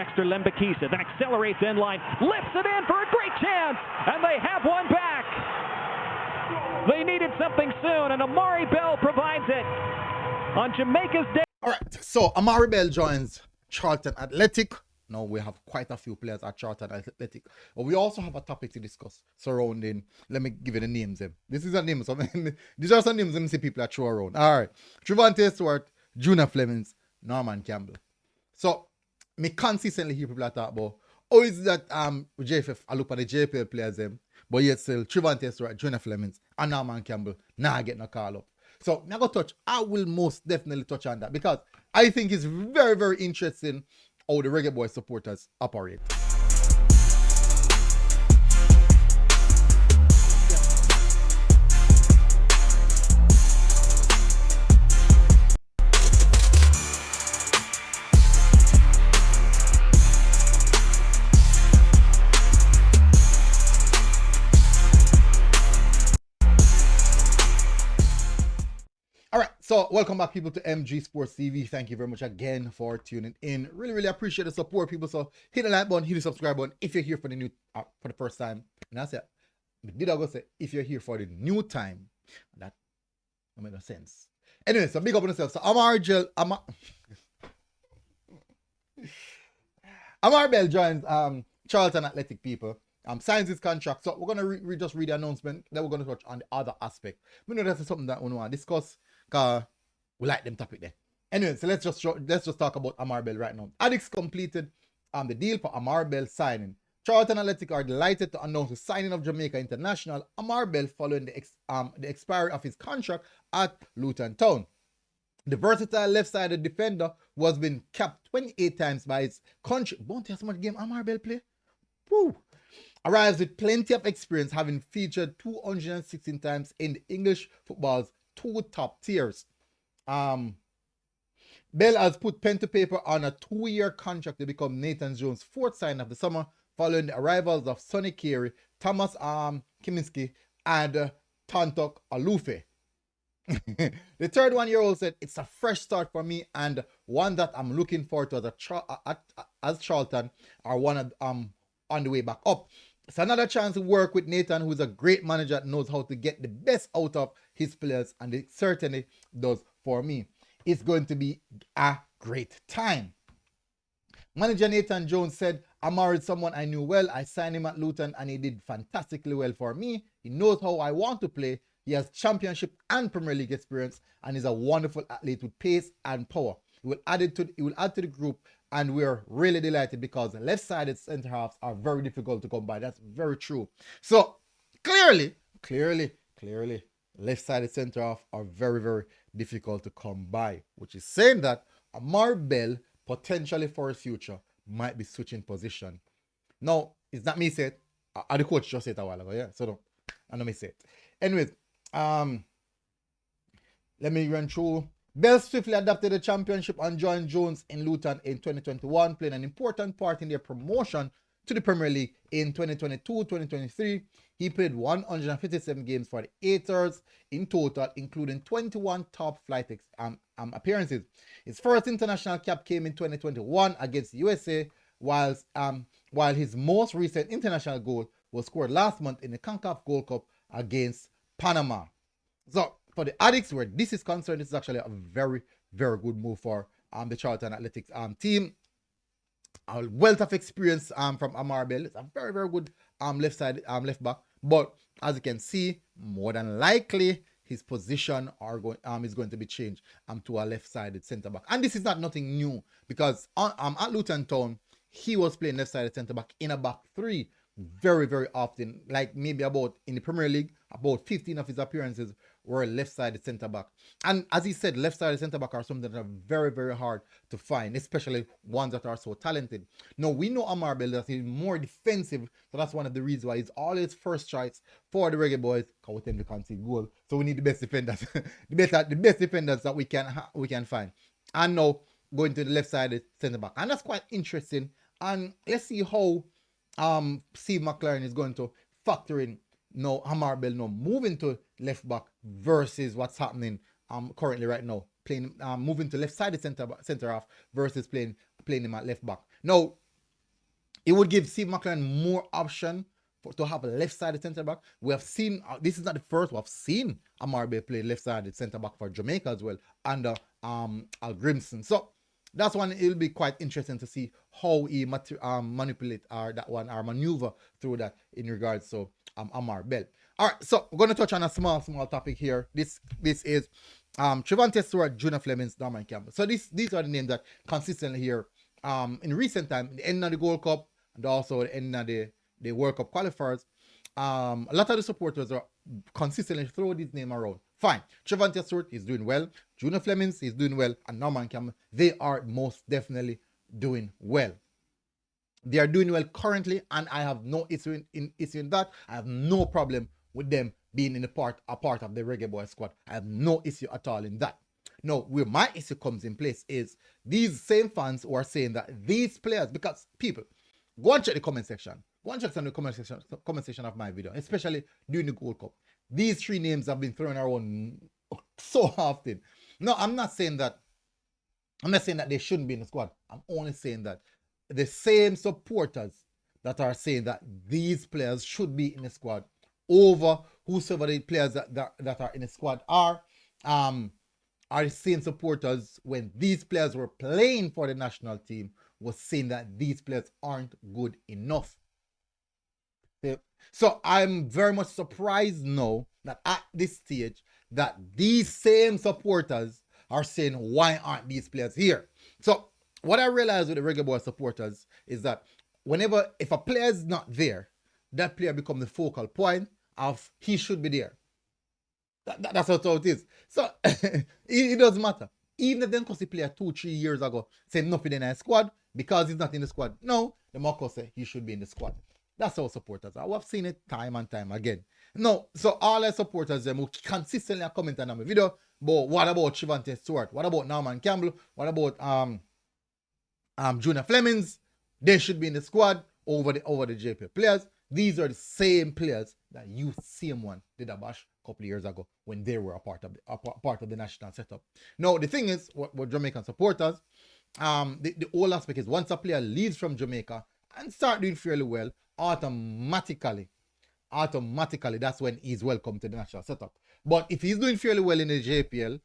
Dexter Lembakisa, then accelerates in line, lifts it in for a great chance, and they have one back. They needed something soon, and Amari Bell provides it on Jamaica's day. All right, so Amari Bell joins Charlton Athletic. Now we have quite a few players at Charlton Athletic, but we also have a topic to discuss surrounding. Let me give you the names. Them. This is a name. So these are some names MC people that throw around. All right, Trevante Stewart, Junior Flemings, Norman Campbell. So me consistently hear people that talk about, oh, is that JFF? I look at the JPL players them, but yet still Trevante Stewart, Junior Flemings, and Norman Campbell. Now I get no call up. So I'm gonna touch. I will most definitely touch on that because I think it's very, very interesting how the Reggae Boyz supporters operate. So welcome back, people, to MG Sports TV. Thank you very much again for tuning in. Really, really appreciate the support, people. So hit the like button, hit the subscribe button if you're here for the new for the first time. And that's it. Did I go say if you're here for the new time? That don't make no sense. Anyway, so big up on yourself. So Amari Bell joins Charlton Athletic, people. Signs his contract. So we're gonna just read the announcement. Then we're gonna touch on the other aspect. We know that's something that we want to discuss. Cause we like them topic there. Anyway, so let's just talk about Amari Bell right now. Addicts completed the deal for Amari Bell signing. Charlton Athletic are delighted to announce the signing of Jamaica international Amari Bell following the expiry of his contract at Luton Town. The versatile left-sided defender who has been capped 28 times by his country. Don't you how much game Amari Bell play? Woo! Arrives with plenty of experience, having featured 216 times in the English football's two top tiers. Bell has put pen to paper on a 2-year contract to become Nathan Jones' fourth sign of the summer, following the arrivals of Sonny Carey, Thomas Kiminski, and Tontok Alufe. The 31-year-old said, "It's a fresh start for me and one that I'm looking forward to as Charlton are one on the way back up. It's another chance to work with Nathan, who's a great manager that knows how to get the best out of his players, and it certainly does for me. It's going to be a great time." Manager Nathan Jones said, "Amari is someone I knew well. I signed him at Luton and he did fantastically well for me. He knows how I want to play. He has championship and Premier League experience and is a wonderful athlete with pace and power. He will add to the group, and we're really delighted because left-sided centre halves are very difficult to come by." That's very true. So clearly, left-sided centre half are very, very difficult to come by, which is saying that Amari Bell potentially for his future might be switching position. Now, it's not me said. The coach just said it a while ago, yeah. So don't, I know me say it. Anyways, let me run through. Bell swiftly adapted the championship and joined Jones in Luton in 2021, playing an important part in their promotion to the Premier League in 2022-2023. He played 157 games for the Athers in total, including 21 top-flight appearances. His first international cap came in 2021 against the USA, while his most recent international goal was scored last month in the CONCACAF Gold Cup against Panama. So for the Addicts, where this is concerned, this is actually a very, very good move for the Charlton Athletics team. A wealth of experience from Amari Bell. It's a very, very good left back. But as you can see, more than likely his position is going to be changed to a left-sided centre back. And this is not nothing new, because at Luton Town, he was playing left-sided centre back in a back three very, very often. Like maybe about in the Premier League, about 15 of his appearances were left-sided centre back. And as he said, left-sided centre back are something that are very, very hard to find, especially ones that are so talented. Now, we know Amari Bell that he's more defensive, so that's one of the reasons why he's always first choice for the Reggae Boyz, because we tend to concede goal. So we need the best defenders, the best defenders that we can find. And now going to the left-sided centre back, and that's quite interesting. And let's see how Steve McLaren is going to factor in now Amari Bell now moving to left back versus what's happening currently right now, playing moving to left-sided centre half versus playing him at left back. Now, It would give Steve McLaren more option to have a left-sided centre back. We have seen this is not the first. We have seen Amari Bell play left-sided centre back for Jamaica as well under Al Grimson. So that's one. It'll be quite interesting to see how he manipulate that one or maneuver through that in regards to Amari Bell. All right, so we're going to touch on a small topic here. This is Trevante Stewart, Junior Flemings, Norman Campbell. So these are the names that consistently here in recent time, the end of the Gold Cup and also the end of the World Cup qualifiers. A lot of the supporters are consistently throwing this name around. Fine. Trevante Stewart is doing well. Junior Flemings is doing well. And Norman Campbell, they are most definitely doing well. They are doing well currently, and I have no issue in that. I have no problem with them being a part of the Reggae Boyz squad. I have no issue at all in that. Now, where my issue comes in place is these same fans who are saying that these players, because people, go and check the comment section. Go and check some of the comment section of my video, especially during the Gold Cup. These three names have been thrown around so often. No, I'm not saying that they shouldn't be in the squad. I'm only saying that the same supporters that are saying that these players should be in the squad over whosoever the players that are in the squad are the same supporters when these players were playing for the national team was saying that these players aren't good enough. So I'm very much surprised now that at this stage that these same supporters are saying, why aren't these players here? So what I realize with the Reggae Boyz supporters is that if a player is not there, that player becomes the focal point of he should be there. That's how it is. So it doesn't matter. Even if they cost the player 2-3 years ago, say nothing in a squad because he's not in the squad. No, the Marcos say he should be in the squad. That's how supporters are. We've seen it time and time again. No, so all the supporters them who consistently are commenting on my video, but what about Trevante Stewart? What about Norman Campbell? What about Junior Flemings? They should be in the squad over the JP players. These are the same players that you CM1 did a bash a couple of years ago when they were a part of the national setup. Now the thing is, what Jamaican supporters, the whole aspect is once a player leaves from Jamaica and start doing fairly well, automatically that's when he's welcome to the national setup. But if he's doing fairly well in the JPL,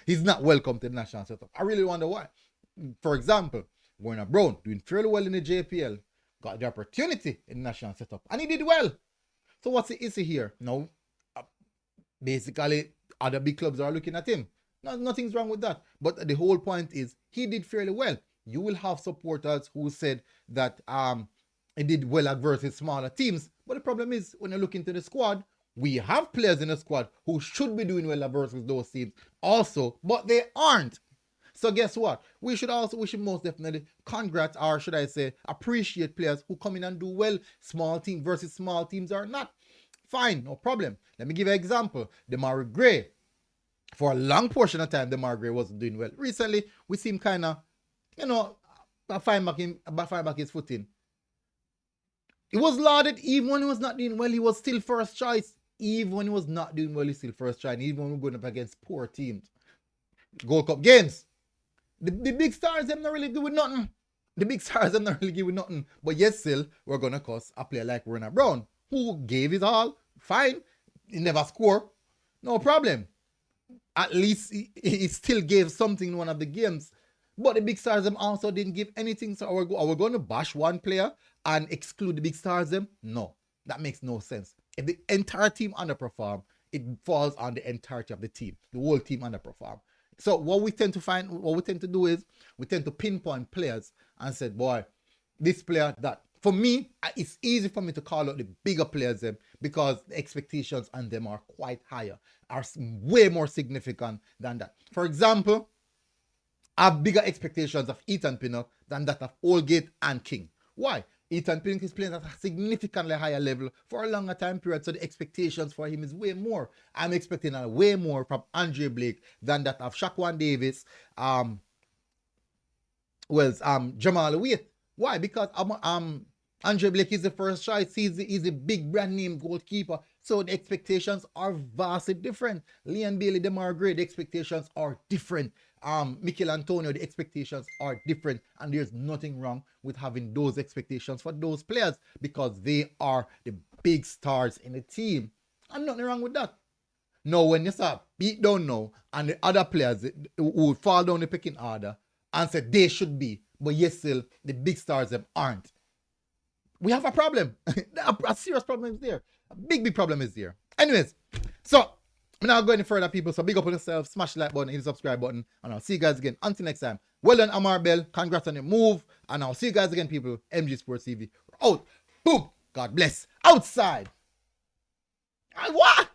he's not welcome to the national setup. I really wonder why. For example, Warner Brown doing fairly well in the JPL, got the opportunity in the national setup, and he did well. So what's the issue here? No, basically other big clubs are looking at him. No, nothing's wrong with that. But the whole point is he did fairly well. You will have supporters who said that he did well versus smaller teams. But the problem is when you look into the squad, we have players in the squad who should be doing well versus those teams also, but they aren't. So guess what? We should most definitely congrats, or should I say appreciate players who come in and do well, small team versus small teams or not. Fine, no problem. Let me give you an example. Amari Gray. For a long portion of time, Amari Gray wasn't doing well. Recently, we see him kind of, find back his footing. He was lauded even when he was not doing well. He was still first choice. Even when he was not doing well, he's still first choice. Even when we're going up against poor teams. Gold Cup games. The big stars, them not really give with nothing. But yet still, we're going to cost a player like Warner Brown, who gave his all. Fine. He never scored. No problem. At least he still gave something in one of the games. But the big stars them also didn't give anything. So are we going to bash one player and exclude the big stars them? No. That makes no sense. If the entire team underperform, it falls on the entirety of the team. The whole team underperform. So what we tend to do is we tend to pinpoint players and say, boy, this player, that. For me, it's easy for me to call out the bigger players because the expectations on them are quite higher, are way more significant than that. For example, I have bigger expectations of Ethan Pinnock than that of Oldgate and King. Why? Ethan Pinnock is playing at a significantly higher level for a longer time period, so the expectations for him is way more. I'm expecting way more from Andre Blake than that of Shaquan Davis, Jamal Waite. Why? Because Andre Blake is the first choice. He's a big brand name goalkeeper. So the expectations are vastly different. Leon Bailey, Demar Gray, the expectations are different. Mikel Antonio, the expectations are different. And there's nothing wrong with having those expectations for those players because they are the big stars in the team. And nothing wrong with that. Now, when you start beat down now, and the other players who fall down the pecking order and say they should be, but yet still the big stars them aren't. We have a problem. A serious problem is there. A big problem is there. Anyways, so I'm not going any further, people. So big up on yourself, smash the like button, hit the subscribe button, and I'll see you guys again. Until next time. Well done, Amari Bell. Congrats on your move. And I'll see you guys again, people. MG Sports TV. We're out. Boom. God bless. Outside. And what?